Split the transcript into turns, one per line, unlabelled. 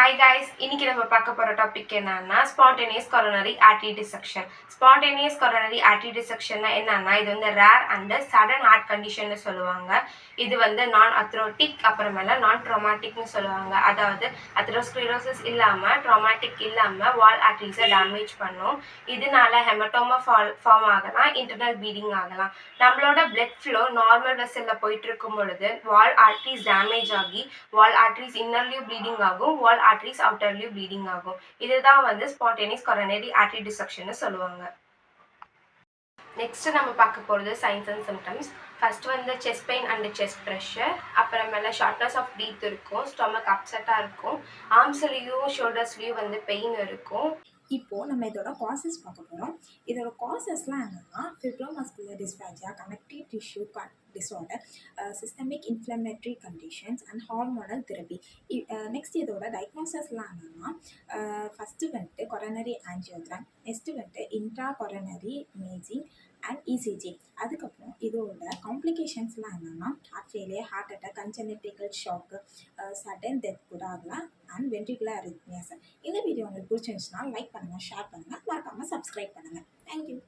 Hi guys, இன்னைக்கு நம்ம பார்க்க போற டாபிக் என்னன்னா spontaneous coronary artery dissection. Spontaneous coronary artery dissection என்னன்னா இது வந்து rare and sudden heart condition னு சொல்லுவாங்க. இது வந்து நான் அத்ரோட்டிக் அப்புறமேல நான் ட்ராமாட்டிக்னு சொல்லுவாங்க. அதாவது அத்ரோஸ்க்ளீரோசிஸ் இல்லாம ட்ராமாட்டிக் இல்லாம வால் ஆர்டரிஸை டேமேஜ் பண்ணும். இதனால ஹெமட்டோமா ஃபார்ம் ஆகலாம், இன்டர்னல் ப்ளீடிங் ஆகலாம். நம்மளோட பிளட் ஃப்ளோ நார்மல் வெசல்ல போயிட்டு இருக்கும் பொழுது வால் ஆர்டரிஸ் டேமேஜ் ஆகி வால் ஆர்டரிஸ் இன்னர்லியும் ப்ளீடிங் ஆகும், வால் ஆர்டரிஸ் அவுட்டர்லியும் ப்ளீடிங் ஆகும். இதுதான் வந்து ஸ்பான்டேனியஸ் கொரோனரி ஆர்டரி டிசெக்ஷன் சொல்லுவாங்க. நெக்ஸ்ட் நம்ம பார்க்க போகிறது சைன்ஸ் அண்ட் சிம்டம்ஸ். ஃபர்ஸ்ட் வந்து chest pain and chest pressure, அப்புறமேல ஷார்ட்னஸ் ஆஃப் ப்ரீத் இருக்கும், ஸ்டொமக் அப்செட்டாக இருக்கும், ஆர்ம்ஸ்லேயும் ஷோல்டர்ஸ்லேயும் வந்து பெயின் இருக்கும்.
இப்போது நம்ம இதோட காசஸ் பார்க்க போகிறோம். இதோட காசஸ்லாம் என்னென்னா fibromuscular dysplasia, connective tissue disorder, systemic inflammatory conditions and hormonal therapy. Next இதோட டயக்னோசஸ்லாம் என்னென்னா ஃபஸ்ட்டு வந்துட்டு கொரோனரி ஆஞ்சியோகிராம், நெக்ஸ்ட்டு வந்துட்டு intra coronary imaging and ECG. அதுக்கப்புறம் இதோட காம்ப்ளிகேஷன்ஸ்லாம் என்னென்னா ஹார்ட் ஃபெயிலியர், ஹார்ட் அட்டாக், கன்ஜெனிட்டிக்கல் ஷாக்கு, சடன் டெத் கூட ஆகலாம் அண்ட் வென்ட்ரிகுலர் அரித்மியாஸ். இந்த வீடியோ உங்களுக்கு பிடிச்சிருந்துச்சுன்னா லைக் பண்ணுங்கள், ஷேர் பண்ணுங்கள், மறக்காமல் சப்ஸ்கிரைப் பண்ணுங்கள். தேங்க்யூ.